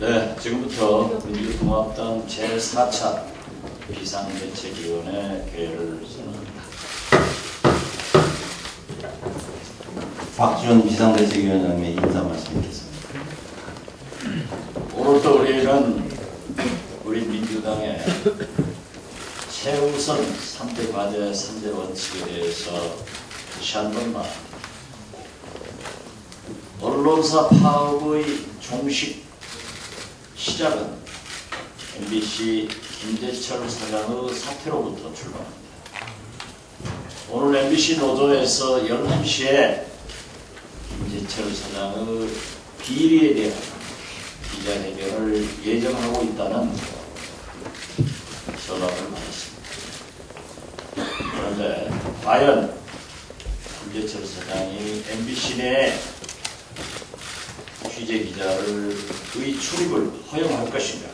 네, 지금부터 민주통합당 제4차 비상대책위원회 개회를 선언합니다. 박지원 비상대책위원장의 인사 말씀드리겠습니다. 오늘도 우리는 우리 민주당의 최우선 3대 과제, 3대 원칙에 대해서 다시 한 번 말합니다. 언론사 파업의 종식 시작은 MBC 김재철 사장의 사퇴로부터 출발합니다. 오늘 MBC 노조에서 11시에 김재철 사장의 비리에 대한 기자회견을 예정하고 있다는 전화를 받았습니다. 그런데 과연 김재철 사장이 MBC 내 취재기자의 출입을 허용할 것인가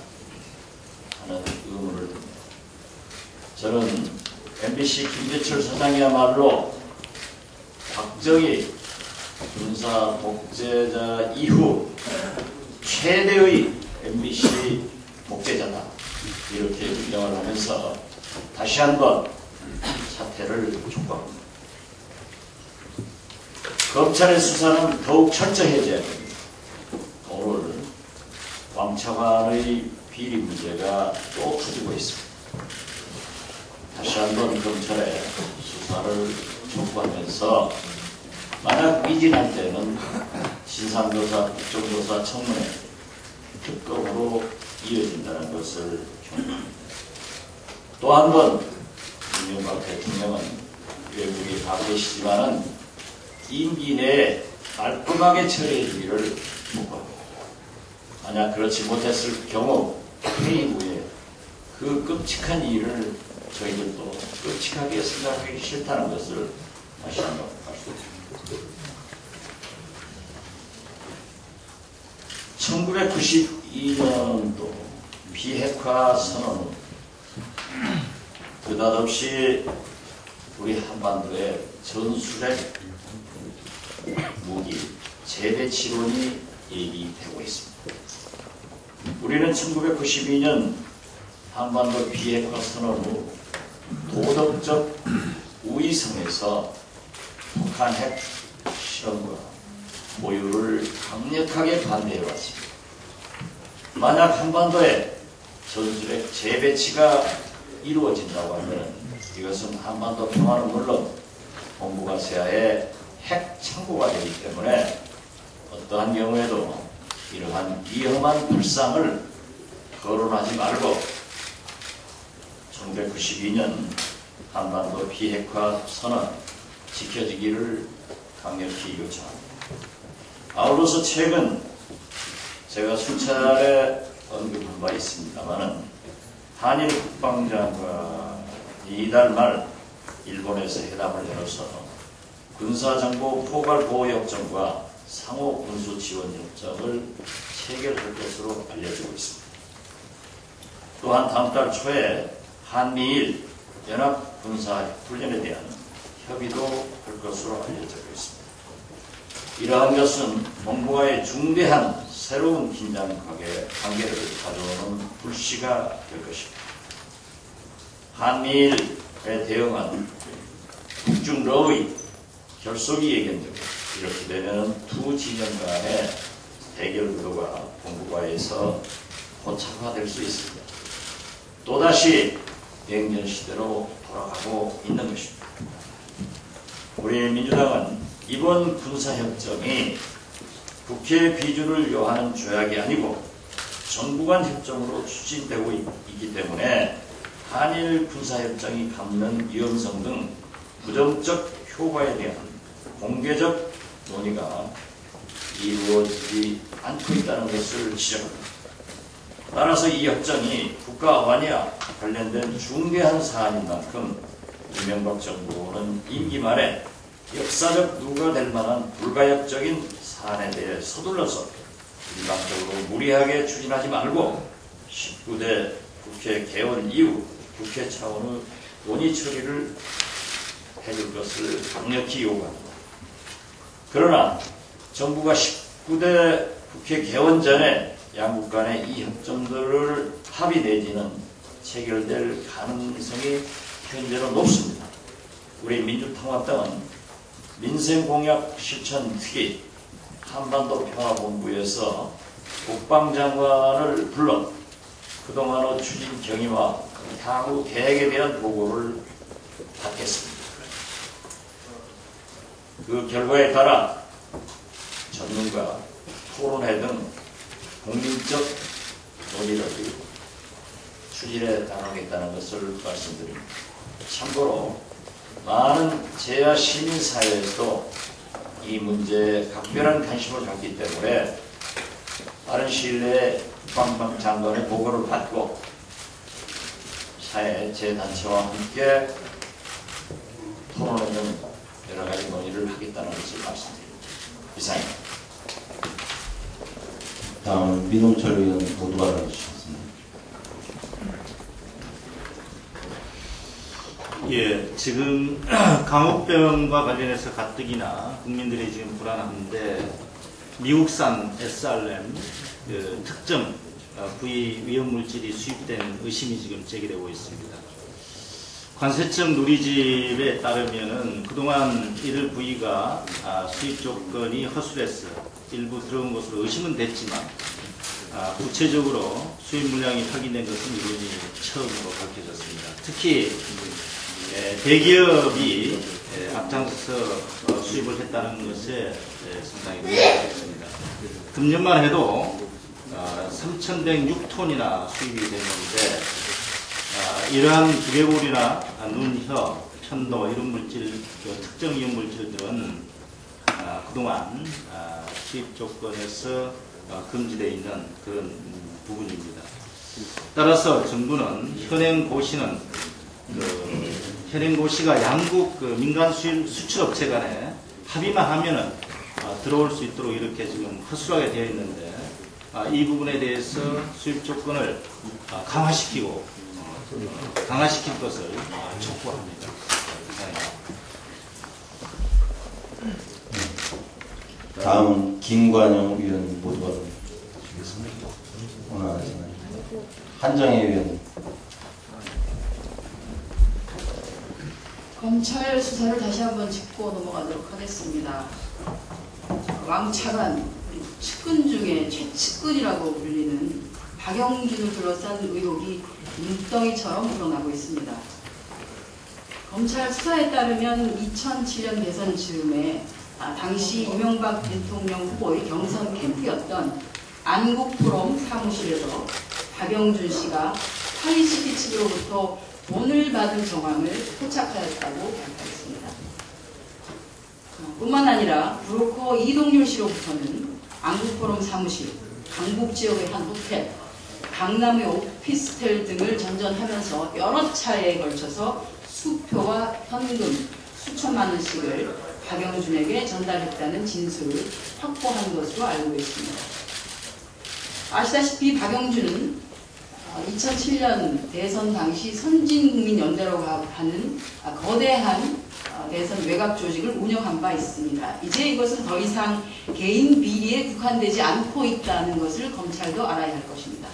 하는 의문을 듭니다. 저는 MBC 김재철 사장이야말로 박정희 군사 독재자 이후 최대의 MBC 독재자다, 이렇게 규정을 하면서 다시 한번 사퇴를 촉구합니다. 검찰의 수사는 더욱 철저해져야 됩니다. 오늘 왕차관의 비리 문제가 또 터지고 있습니다. 다시 한번 검찰의 수사를 촉구하면서 만약 미진할 때는 진상조사, 국정조사 청문회 특검으로 이어진다는 것을 경고합니다. 또 한 번 이명박 대통령은 외국에 가 계시지만은 임기 내에 깔끔하게 처리해 주기를 촉구합니다. 만약 그렇지 못했을 경우 회의 후에 그 끔찍한 일을 저희들도 끔찍하게 생각하기 싫다는 것을 다시 한번 말씀드립니다. 1992년도 비핵화 선언 후 느닷없이 우리 한반도에 전술핵 무기 재배치론이 얘기되고 있습니다. 우리는 1992년 한반도 비핵화 선언 후 도덕적 우위성에서 북한 핵 실험과 보유를 강력하게 반대해왔습니다. 만약 한반도에 전술핵 재배치가 이루어진다고 하면 이것은 한반도 평화는 물론 동북아시아의 핵 창고가 되기 때문에 어떠한 경우에도 이러한 위험한 불상을 거론하지 말고 1992년 한반도 비핵화 선언 지켜지기를 강력히 요청합니다. 아울러서 최근 제가 수차례 언급한 바 있습니다마는 한일 국방장관이 이달 말 일본에서 회담을 열어서 군사정보 포괄보호협정과 상호 군수지원협정을 체결할 것으로 알려지고 있습니다. 또한 다음 달 초에 한미일 연합군사훈련에 대한 협의도 할 것으로 알려지고 있습니다. 이러한 것은 동북아의 중대한 새로운 긴장 관계를 가져오는 불씨가 될 것입니다. 한미일에 대응한 북중러의 결속이 예견되고 이렇게 되면 두 진영 간의 대결 구도가 동북아에서 고착화될 수 있습니다. 또다시 냉전 시대로 돌아가고 있는 것입니다. 우리 민주당은 이번 군사협정이 국회 비준을 요하는 조약이 아니고 정부 간 협정으로 추진되고 있기 때문에 한일 군사협정이 갖는 위험성 등 부정적 효과에 대한 공개적 논의가 이루어지지 않고 있다는 것을 지적합니다. 따라서 이 협정이 국가 안보와 관련된 중대한 사안인 만큼 이명박 정부는 임기 말에 역사적 누가 될 만한 불가역적인 사안에 대해 서둘러서 일방적으로 무리하게 추진하지 말고 19대 국회 개원 이후 국회 차원의 논의 처리를 해줄 것을 강력히 요구합니다. 그러나 정부가 19대 국회 개원 전에 양국 간의 이 협정들을 합의 내지는 체결될 가능성이 현재로 높습니다. 우리 민주통합당은 민생공약 실천 특위 한반도 평화본부에서 국방장관을 불러 그동안의 추진 경위와 향후 계획에 대한 보고를 받겠습니다. 그 결과에 따라 전문가, 토론회 등 국민적 논의를 추진해 나가겠다는 것을 말씀드립니다. 참고로 많은 제야 시민사회에서도 이 문제에 각별한 관심을 갖기 때문에 빠른 시일 내에 국방장관의 보고를 받고 사회 제단체와 함께 토론하는 여러 가지 논의를 하겠다는 것을 말씀드립니다. 이상입니다. 다음 민홍철 의원 모두 발언해 주셨습니다. 예, 지금 강호병과 관련해서 가뜩이나 국민들이 지금 불안한데 미국산 SRM 특정 부위 위험물질이 수입된 의심이 지금 제기되고 있습니다. 관세청 누리집에 따르면은 그동안 이들 부위가 수입 조건이 허술해서 일부 들어온 것으로 의심은 됐지만 구체적으로 수입 물량이 확인된 것은 이번이 처음으로 밝혀졌습니다. 특히 대기업이 앞장서서 수입을 했다는 것에 상당히 놀랐습니다. 금년만 해도 3,106톤이나 수입이 됐는데 이러한 두개골이나 눈, 혀, 편도 이런 물질, 특정 이온 물질들은 그동안 수입 조건에서 금지되어 있는 그런 부분입니다. 따라서 정부는 현행고시가 양국 민간 수출업체 간에 합의만 하면은 들어올 수 있도록 이렇게 지금 허술하게 되어 있는데 이 부분에 대해서 수입 조건을 강화시킬 것을 촉구합니다. 다음은 김관영 의원 모두 발언해 주시겠습니다. 오늘 하시나요? 한정혜 의원. 검찰 수사를 다시 한번 짚고 넘어가도록 하겠습니다. 왕차관, 측근 중에 최측근이라고 불리는 박영준을 둘러싼 의혹이 눈덩이처럼 불어나고 있습니다. 검찰 수사에 따르면 2007년 대선 즈음에 당시 이명박 대통령 후보의 경선 캠프였던 안국프롬 사무실에서 박영준 씨가 하이시티 측으로부터 돈을 받은 정황을 포착하였다고 밝혔습니다. 뿐만 아니라 브로커 이동률 씨로부터는 안국포럼 사무실, 강북 지역의 한 호텔, 강남의 오피스텔 등을 전전하면서 여러 차례에 걸쳐서 수표와 현금 수천만 원씩을 박영준에게 전달했다는 진술을 확보한 것으로 알고 있습니다. 아시다시피 박영준은 2007년 대선 당시 선진국민연대라고 하는 거대한 대선 외곽 조직을 운영한 바 있습니다. 이제 이것은 더 이상 개인 비리에 국한되지 않고 있다는 것을 검찰도 알아야 할 것입니다.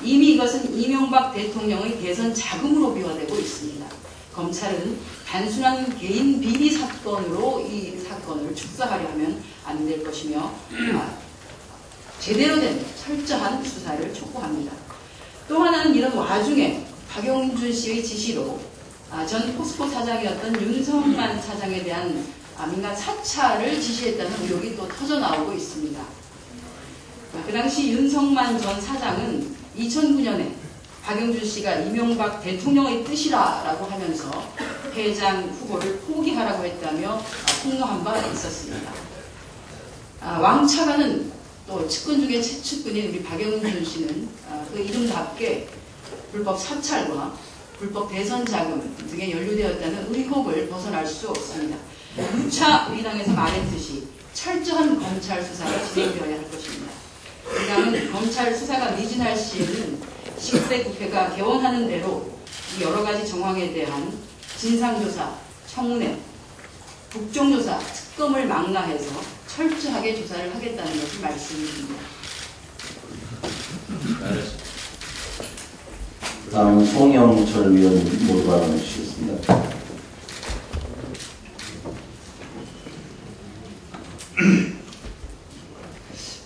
이미 이것은 이명박 대통령의 대선 자금으로 비화되고 있습니다. 검찰은 단순한 개인 비리 사건으로 이 사건을 축소하려 하면 안 될 것이며 제대로 된 철저한 수사를 촉구합니다. 또 하나는 이런 와중에 박영준 씨의 지시로 전 포스코 사장이었던 윤성만 사장에 대한 민간 사찰을 지시했다는 의혹이 또 터져나오고 있습니다. 그 당시 윤성만 전 사장은 2009년에 박영준 씨가 이명박 대통령의 뜻이라고 하면서 회장 후보를 포기하라고 했다며 폭로한 바 있었습니다. 왕차관은 또 측근 중에 최측근인 우리 박영준 씨는 그 이름답게 불법 사찰과 불법 대선 자금 등에 연루되었다는 의혹을 벗어날 수 없습니다. 누차 우리 당에서 말했듯이 철저한 검찰 수사가 진행되어야 할 것입니다. 우리 당은 검찰 수사가 미진할 시에는 10대 국회가 개원하는 대로 여러 가지 정황에 대한 진상조사, 청문회, 국정조사, 특검을 망라해서 철저하게 조사를 하겠다는 것을 말씀드립니다. 다음은 송영철 위원 모두 발언해 주시겠습니다.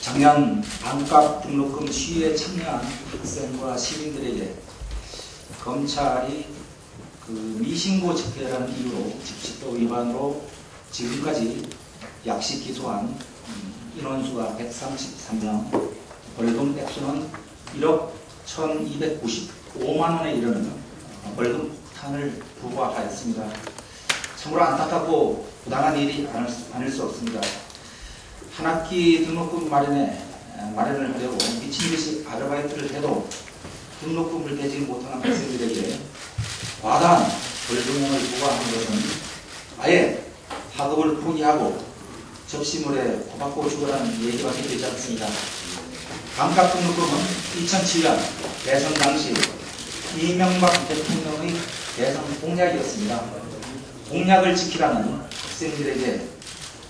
작년 반값 등록금 시위에 참여한 학생과 시민들에게 검찰이 미신고 집회라는 이유로 집시법 위반으로 지금까지 약식 기소한 인원수가 133명, 벌금 액수는 1억 1,295만 원에 이르는 벌금 폭탄을 부과하였습니다. 참으로 안타깝고 부당한 일이 아닐 수 없습니다. 한 학기 등록금 마련을 하려고 미친듯이 아르바이트를 해도 등록금을 대지 못하는 학생들에게 과다한 벌금형을 부과하는 것은 아예 학업을 포기하고 접시물에 코박고 죽으라는 얘기밖에 되지 않습니다. 반값 등록금은 2007년 대선 당시 이명박 대통령의 대선 공약이었습니다. 공약을 지키라는 학생들에게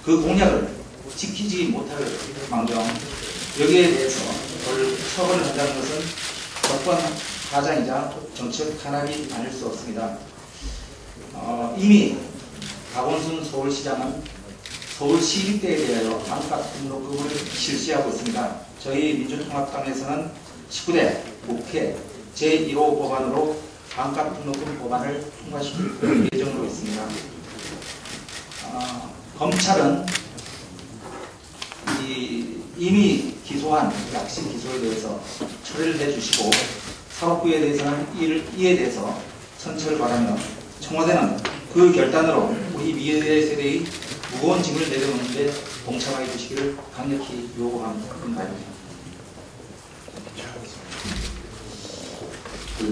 그 공약을 지키지 못할 망정 여기에 대해서 처벌을 한다는 것은 정권 가장이자 정책 탄압이 아닐 수 없습니다. 이미 박원순 서울시장은 서울시 때에 대하여 반값 등록금을 실시하고 있습니다. 저희 민주통합당에서는 19대 국회 제1호 법안으로 반값 등록금 법안을 통과시킬 예정으로 있습니다. 검찰은 이미 기소한 약식 기소에 대해서 처리를 해주시고 사법부에 대해서는 이에 대해서 선처를 바라며 청와대는 그 결단으로 우리 미래 세대의 무거운 짐을 내려놓는 데 동참하게 해주시기를 강력히 요구합니다.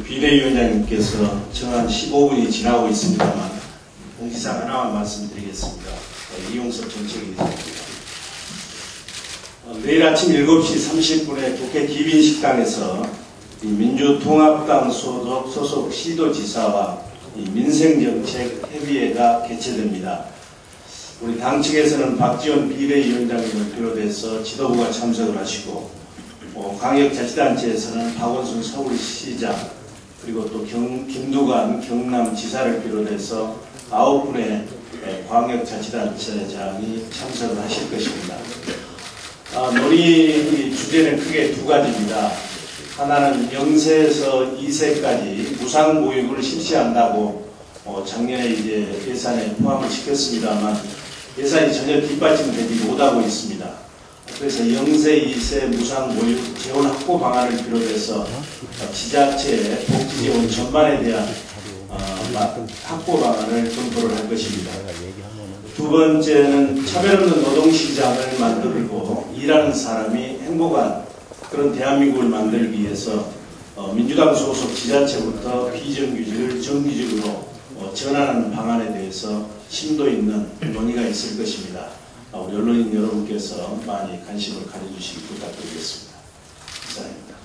비대위원장님께서 정한 15분이 지나고 있습니다만 공지사항 하나만 말씀드리겠습니다. 이용섭 정책위원장입니다. 내일 아침 7시 30분에 국회 기빈식당에서 민주통합당 소속 시도지사와 민생정책협의회가 개최됩니다. 우리 당 측에서는 박지원 비대위원장님을 비롯해서 지도부가 참석을 하시고 광역자치단체에서는 박원순 서울시장 그리고 또 김두관 경남지사를 비롯해서 9분의 광역자치단체장이 참석을 하실 것입니다. 논의 주제는 크게 두 가지입니다. 하나는 0세에서 2세까지 무상보육을 실시한다고 작년에 이제 예산에 포함을 시켰습니다만 예산이 전혀 뒷받침되지 못하고 있습니다. 그래서 0세, 2세 무상보육 재원 확보 방안을 비롯해서 지자체 복지재원 전반에 대한 확보 방안을 검토를 할 것입니다. 두 번째는 차별 없는 노동시장을 만들고 일하는 사람이 행복한 그런 대한민국을 만들기 위해서 민주당 소속 지자체부터 비정규직을 정규직으로 전환하는 방안에 대해서 심도 있는 논의가 있을 것입니다. 우리 언론인 여러분께서 많이 관심을 가져주시기 부탁드리겠습니다. 감사합니다.